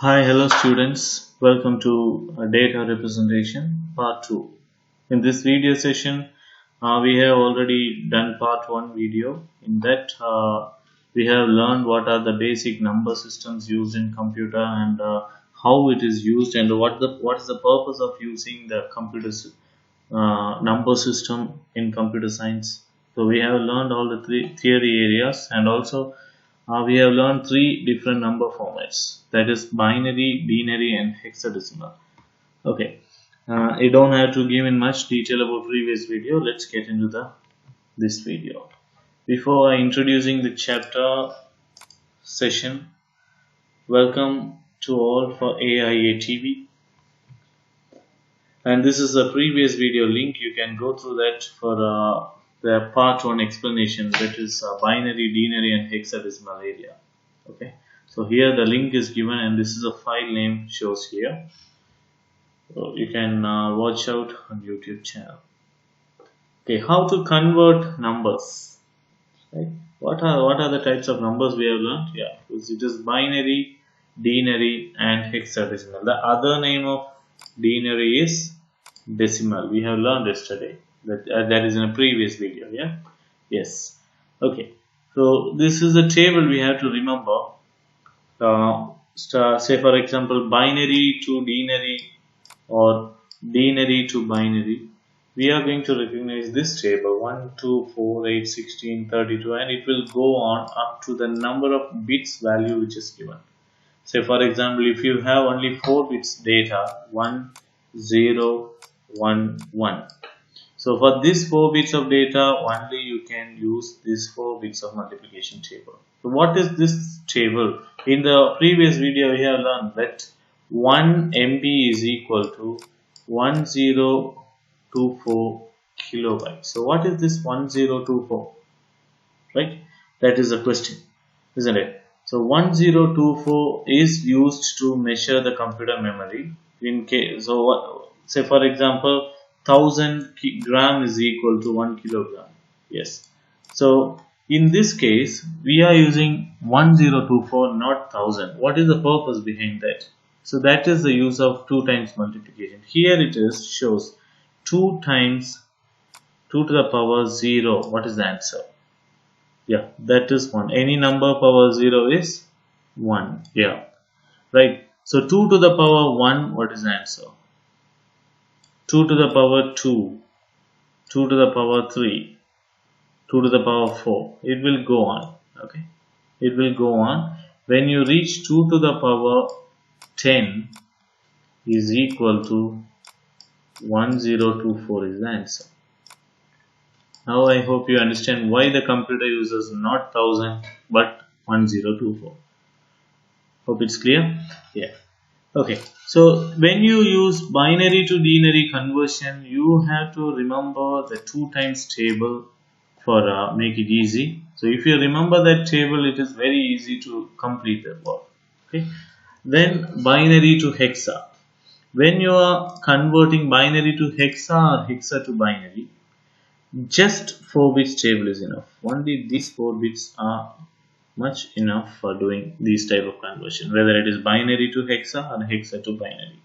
Hi, hello students. Welcome to Data Representation Part 2. In this video session, we have already done Part 1 video. In that, we have learned what are the basic number systems used in computer and how it is used and what is the purpose of using the number system in computer science. So we have learned all the three theory areas, and also we have learned three different number formats, that is binary, denary and hexadecimal. Okay, you don't have to give in much detail about previous video. Let's get into this video. Before I introducing the chapter session, welcome to all for AIA TV, and this is the previous video link. You can go through that for the part 1 explanation, that is binary, denary and hexadecimal area. Okay, so here the link is given and this is a file name shows here, so you can watch out on YouTube channel. Okay, how to convert numbers, right? What are the types of numbers we have learned? Yeah, it is binary, denary and hexadecimal. The other name of denary is decimal. We have learned yesterday, that is in a previous video. Yeah, yes. Okay, so this is the table we have to remember. Say for example, binary to denary or denary to binary. We are going to recognize this table 1, 2, 4, 8, 16, 32, and it will go on up to the number of bits value which is given. Say for example, if you have only 4 bits data, 1, 0, 1, 1. So for this 4 bits of data, only you can use this 4 bits of multiplication table. So what is this table? In the previous video, we have learned that 1 MB is equal to 1024 kilobytes. So what is this 1024? Right? That is the question, isn't it? So 1024 is used to measure the computer memory. In case, so say for example, 1000 gram is equal to 1 kilogram. Yes. So in this case, we are using 1024, not 1000. What is the purpose behind that? So that is the use of 2 times multiplication. Here it is shows 2 times 2 to the power 0. What is the answer? Yeah, that is 1. Any number power 0 is 1. Yeah, right. So 2 to the power 1, what is the answer? 2 to the power 2, 2 to the power 3, 2 to the power 4. It will go on. Okay, it will go on. When you reach 2 to the power 10 is equal to 1024 is the answer. Now I hope you understand why the computer uses not 1000 but 1024. Hope it's clear. Yeah. Okay, so when you use binary to denary conversion, you have to remember the 2 times table for make it easy. So if you remember that table, it is very easy to complete the work. Okay, then binary to hexa. When you are converting binary to hexa or hexa to binary, just 4 bits table is enough. Only these 4 bits are much enough for doing these type of conversion, whether it is binary to hexa or hexa to binary.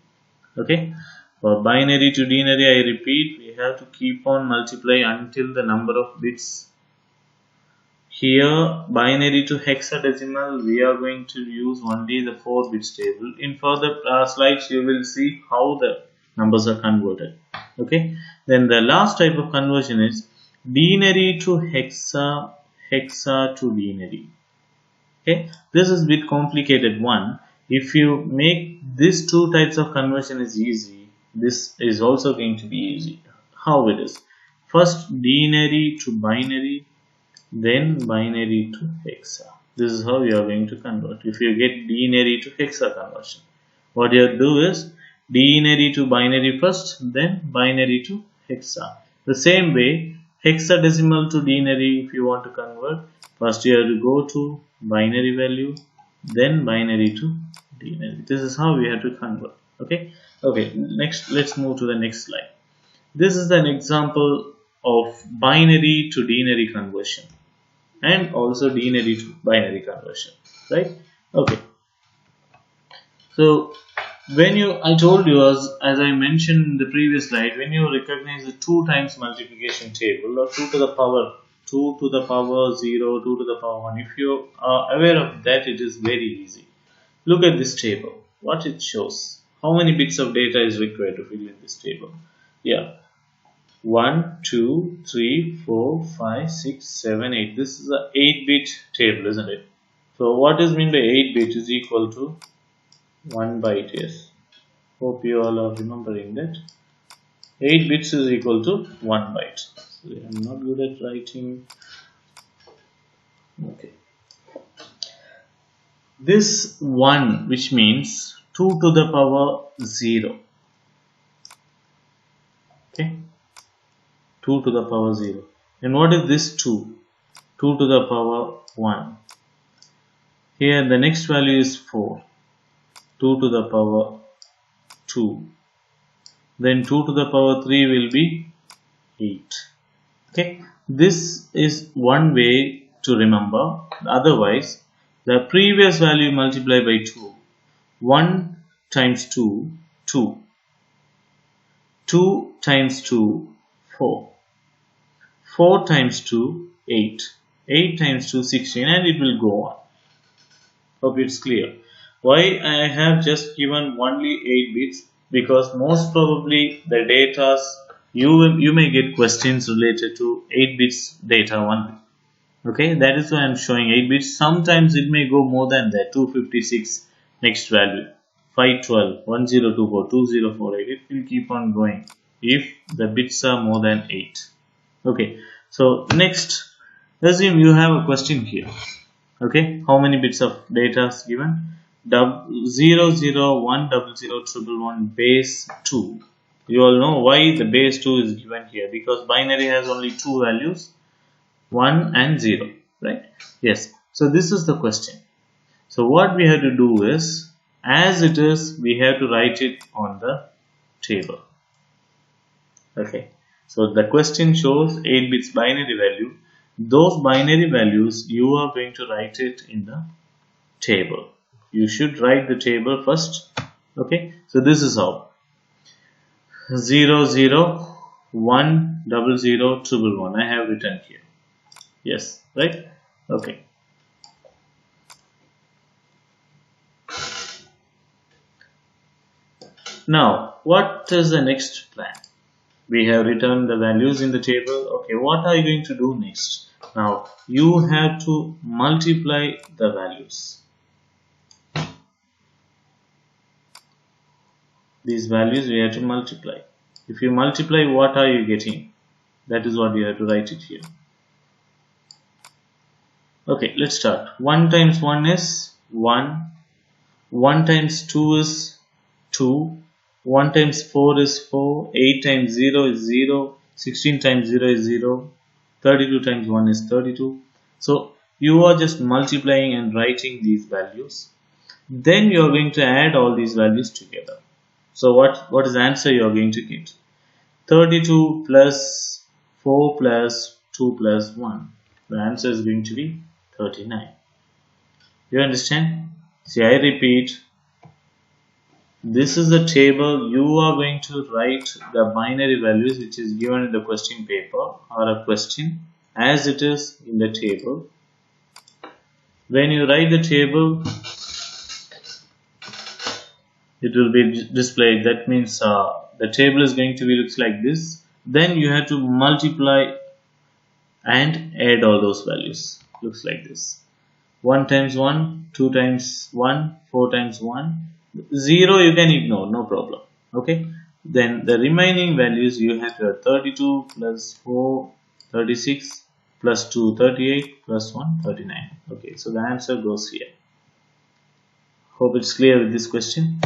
Okay, for binary to denary, I repeat, we have to keep on multiply until the number of bits. Here binary to hexadecimal, we are going to use only the 4 bits table. In further slides you will see how the numbers are converted. Okay, then the last type of conversion is denary to hexa, hexa to denary. Okay, this is a bit complicated one. If you make these 2 types of conversion is easy, this is also going to be easy. How it is? First denary to binary, then binary to hexa. This is how you are going to convert. If you get denary to hexa conversion, what you do is denary to binary first, then binary to hexa. The same way, hexadecimal to denary, if you want to convert, first you have to go to binary value, then binary to denary. This is how we have to convert. Okay, next let's move to the next slide. This is an example of binary to denary conversion and also denary to binary conversion, right? Okay, So when I told you, as I mentioned in the previous slide, when you recognize the 2 times multiplication table, or 2 to the power 2 to the power 0, 2 to the power 1, if you are aware of that, it is very easy. Look at this table, what it shows. How many bits of data is required to fill in this table? Yeah, 1, 2, 3, 4, 5, 6, 7, 8. This is a 8-bit table, isn't it? So what is mean by 8-bit is equal to 1 byte. Yes, hope you all are remembering that 8 bits is equal to 1 byte. So I'm not good at writing. Okay, this 1, which means 2 to the power 0. Okay, 2 to the power 0. And what is this 2? 2 to the power 1. Here the next value is 4. 2 to the power 2. Then 2 to the power 3 will be 8. Okay, this is one way to remember. Otherwise, the previous value multiplied by 2. 1 times 2, 2. 2 times 2, 4. 4 times 2, 8. 8 times 2, 16, and it will go on. Hope it's clear. Why I have just given only 8 bits? Because most probably the data you may get questions related to 8 bits data only. Okay, that is why I am showing 8 bits. Sometimes it may go more than that. 256 next value, 512, 1024, 2048. It will keep on going if the bits are more than 8. Okay, so next, assume you have a question here. Okay, how many bits of data is given? 0010011 base 2. You all know why the base 2 is given here, because binary has only 2 values, 1 and 0, right? Yes, so this is the question. So what we have to do is, as it is, we have to write it on the table. Okay, so the question shows 8 bits binary value. Those binary values you are going to write it in the table. You should write the table first. Okay, so this is how: 0010011. I have written here. Yes, right? Okay. Now, what is the next plan? We have written the values in the table. Okay, what are you going to do next? Now, you have to multiply the values. These values we have to multiply. If you multiply, what are you getting? That is what you have to write it here. Okay, let's start. 1 times 1 is 1. 1 times 2 is 2. 1 times 4 is 4. 8 times 0 is 0. 16 times 0 is 0. 32 times 1 is 32. So you are just multiplying and writing these values. Then you are going to add all these values together. So what is the answer you are going to get? 32 plus 4 plus 2 plus 1. The answer is going to be 39. You understand? See, I repeat. This is the table. You are going to write the binary values which is given in the question paper or a question as it is in the table. When you write the table, it will be displayed. That means the table is going to be looks like this. Then you have to multiply and add all those values. Looks like this: 1 times 1, 2 times 1, 4 times 1. 0 you can ignore, no problem. Okay, then the remaining values you have to have: 32 plus 4, 36 plus 2, 38 plus 1, 39. Okay, so the answer goes here. Hope it's clear with this question.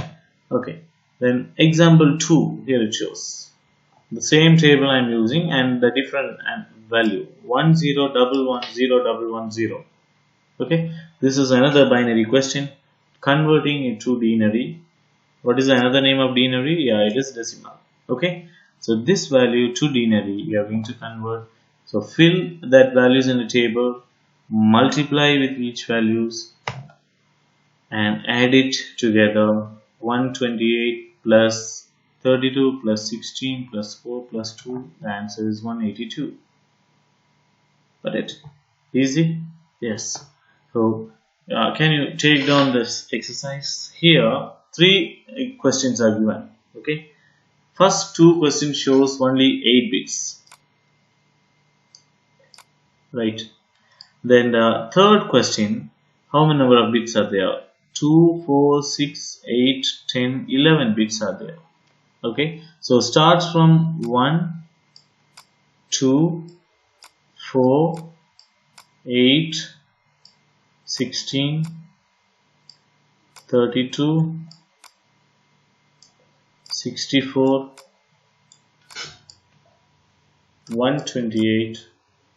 Okay, then example 2, here it shows the same table I'm using and the different value: 10110110. Okay, this is another binary question, converting into denary. What is another name of denary? Yeah, it is decimal. Okay, so this value to denary we are going to convert. So fill that values in the table, multiply with each values and add it together 128 plus 32 plus 16 plus 4 plus 2. The answer is 182. Got it? Easy? Yes. So can you take down this exercise? Here 3 questions are given. Okay. First 2 questions shows only 8 bits. Right. Then the third question, how many number of bits are there? 2, 4, 6, 8, 10, 11 bits are there. Okay. So starts from 1, 2, 4, 8, 16, 32, 64, 128.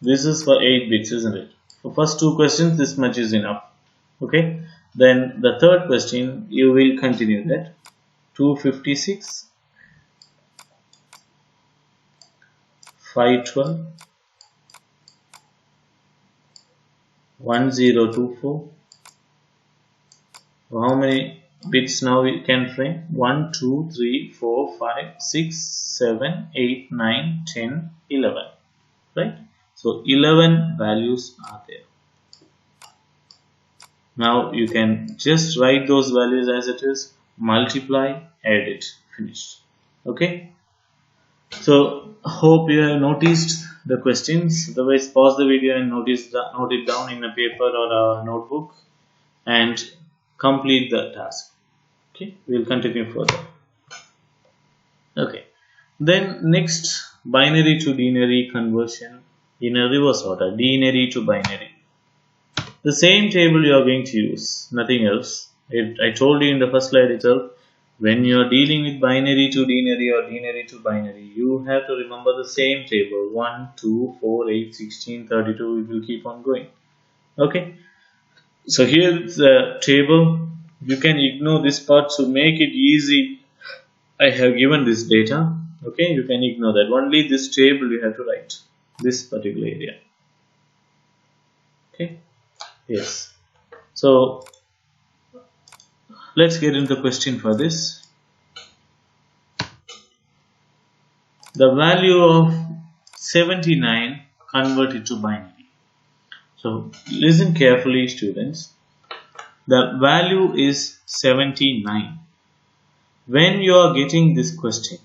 This is for 8 bits, isn't it? For first 2 questions, this much is enough. Okay. Then the third question, you will continue that. 256, 512, 1024. How many bits now we can frame? 1, 2, 3, 4, 5, 6, 7, 8, 9, 10, 11. Right? So 11 values are there. Now you can just write those values as it is, multiply, add it, finished. Okay. So hope you have noticed the questions. Otherwise, pause the video and note it down in a paper or a notebook and complete the task. Okay, we will continue further. Okay, then next, binary to denary conversion in a reverse order, denary to binary. The same table you are going to use, nothing else. I told you in the first slide itself, when you are dealing with binary to denary or denary to binary, you have to remember the same table. 1, 2, 4, 8, 16, 32, it will keep on going. Okay. So here is the table. You can ignore this part to make it easy. I have given this data. Okay, you can ignore that. Only this table you have to write. This particular area. Okay. Yes. So let's get into the question for this. The value of 79 converted to binary. So listen carefully, students. The value is 79. When you are getting this question,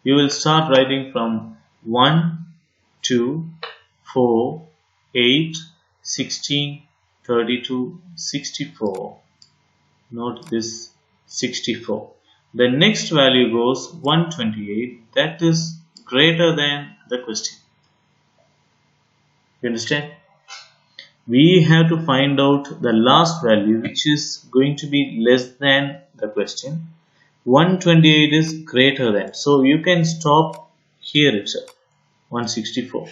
you will start writing from 1, 2, 4, 8, 16, 32, 64. Note this 64. The next value goes 128. That is greater than the question. You understand? We have to find out the last value, which is going to be less than the question. 128 is greater than. So you can stop here itself. 164.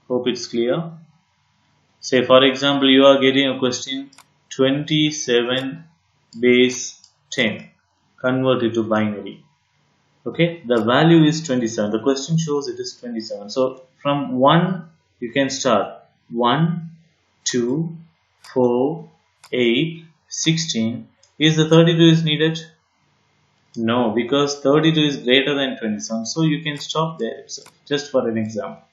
Hope it's clear. Say for example, you are getting a question 27 base 10 converted to binary. Okay, the value is 27. The question shows it is 27. So from 1 you can start 1, 2, 4, 8, 16. Is the 32 is needed? No, because 32 is greater than 27. So you can stop there itself, just for an example.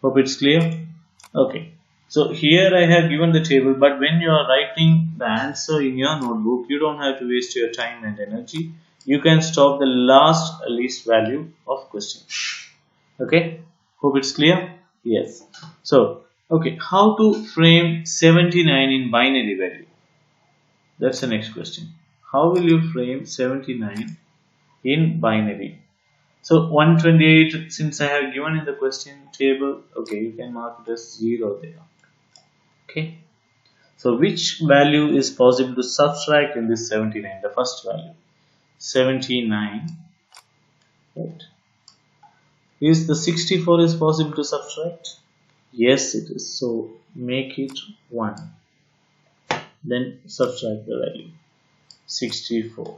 Hope it's clear. Okay. So here I have given the table, but when you are writing the answer in your notebook, you don't have to waste your time and energy. You can stop the least value of question. Okay. Hope it's clear. Yes. So, okay. How to frame 79 in binary value? That's the next question. How will you frame 79 in binary? So 128, since I have given in the question table, okay, you can mark it as 0 there. Okay. So which value is possible to subtract in this 79? The first value, 79. Right. Is the 64 is possible to subtract? Yes, it is. So make it 1. Then subtract the value 64.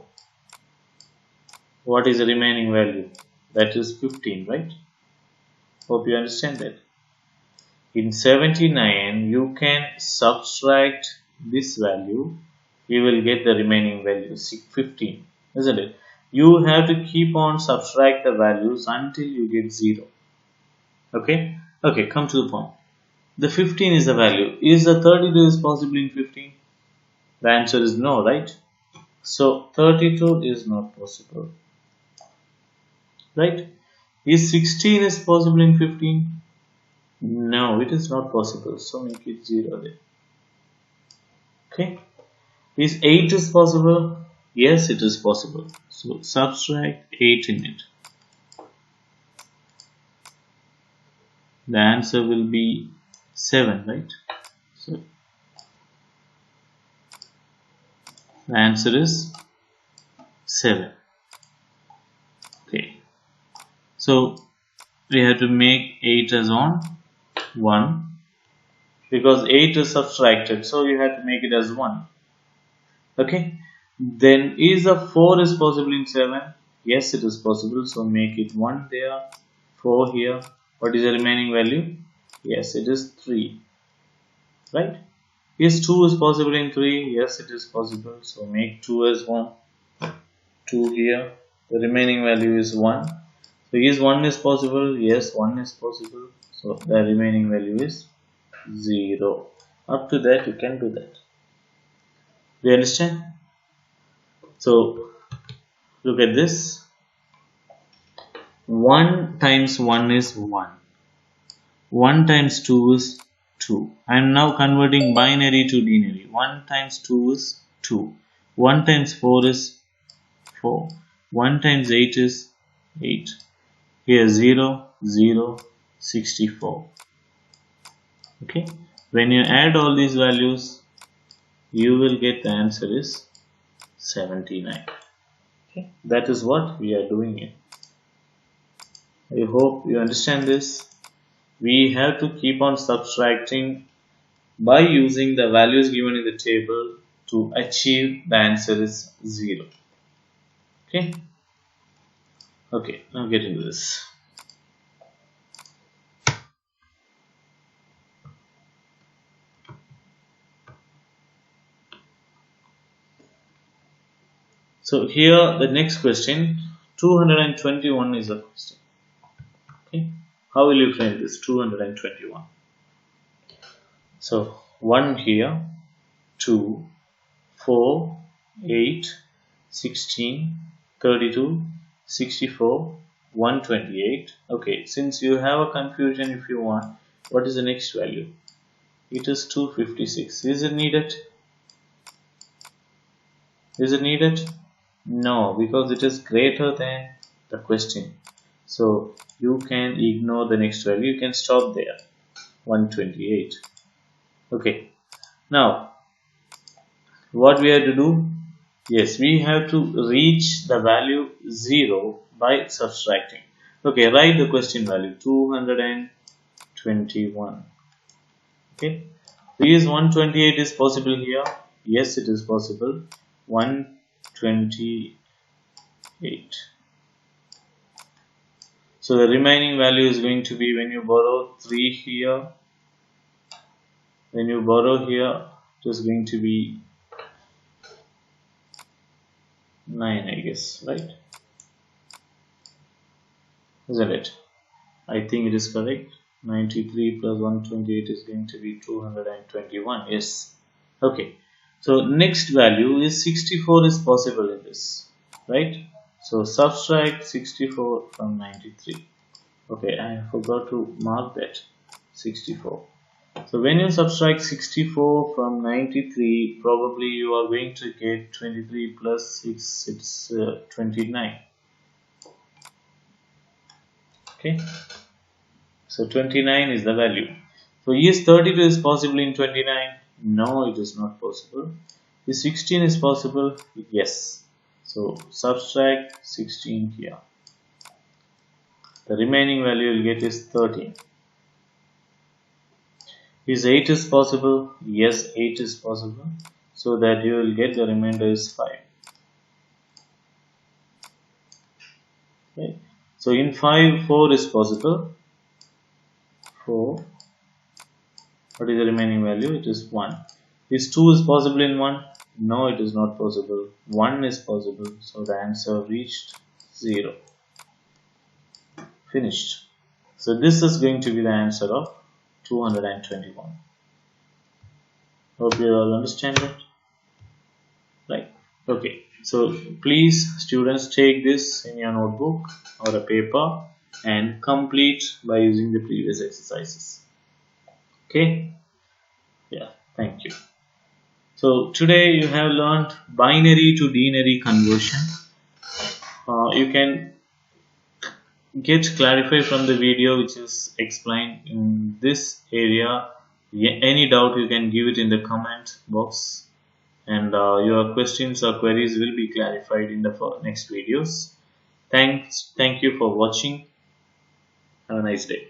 What is the remaining value? That is 15, right? Hope you understand that. In 79, you can subtract this value. we will get the remaining value 15, isn't it? You have to keep on subtract the values until you get 0. Okay, come to the point. The 15 is the value. Is the 32 is possible in 15? The answer is no, right? So 32 is not possible, right? Is 16 is possible in 15? No, it is not possible. So make it 0 there. Okay. Is 8 is possible? Yes, it is possible. So subtract 8 in it. The answer will be 7, right? So the answer is 7. Okay. So we have to make 8 as on 1 because 8 is subtracted. So you have to make it as 1. Okay. Then is a 4 is possible in 7? Yes, it is possible. So make it 1 there, 4 here. What is the remaining value? Yes, it is 3. Right? Is 2 is possible in 3? Yes, it is possible. So make 2 as 1. 2 here. The remaining value is 1. So is 1 is possible? Yes, 1 is possible. So the remaining value is 0. Up to that you can do that. Do you understand? So look at this. 1 times 1 is 1. 1 times 2 is 2. I am now converting binary to denary. 1 times 2 is 2. 1 times 4 is 4. 1 times 8 is 8. Here 0, 0, 64. Okay. When you add all these values, you will get the answer is 79. Okay. That is what we are doing here. I hope you understand this. We have to keep on subtracting by using the values given in the table to achieve the answer is 0. Okay. Okay, now get into this. So here the next question, 221 is the question. Okay, how will you find this 221? So 1 here, 2, 4, 8, 16, 32, 64, 128. Okay, since you have a confusion, if you want, what is the next value? It is 256. Is it needed? Is it needed? No, because it is greater than the question. So you can ignore the next value. You can stop there. 128. Okay. Now, what we have to do? Yes, we have to reach the value 0 by subtracting. Okay, write the question value 221. Okay. Is 128 is possible here? Yes, it is possible. 128. So the remaining value is going to be, when you borrow 3 here, when you borrow here, it is going to be 9, I guess, right? Isn't it? I think it is correct. 93 plus 128 is going to be 221. Yes. Okay. So next value is 64 is possible in this, right? So subtract 64 from 93. Okay, I forgot to mark that 64. So when you subtract 64 from 93, probably you are going to get 23 plus 6, it's 29. Okay, so 29 is the value. So is 32 is possible in 29? No, it is not possible. Is 16 is possible? Yes. So subtract 16 here. The remaining value you will get is 13. Is 8 is possible? Yes, 8 is possible. So that you will get the remainder is 5. Okay. So in 5, 4 is possible. 4. What is the remaining value? It is 1. Is 2 is possible in 1? No, it is not possible. 1 is possible. So the answer reached 0. Finished. So this is going to be the answer of 221. Hope you all understand it. Right. Okay. So please, students, take this in your notebook or a paper and complete by using the previous exercises. Okay. Yeah. Thank you. So today you have learned binary to denary conversion. You can get clarified from the video which is explained in this area. Any doubt you can give it in the comment box, and your questions or queries will be clarified in the next videos. Thank you for watching. Have a nice day.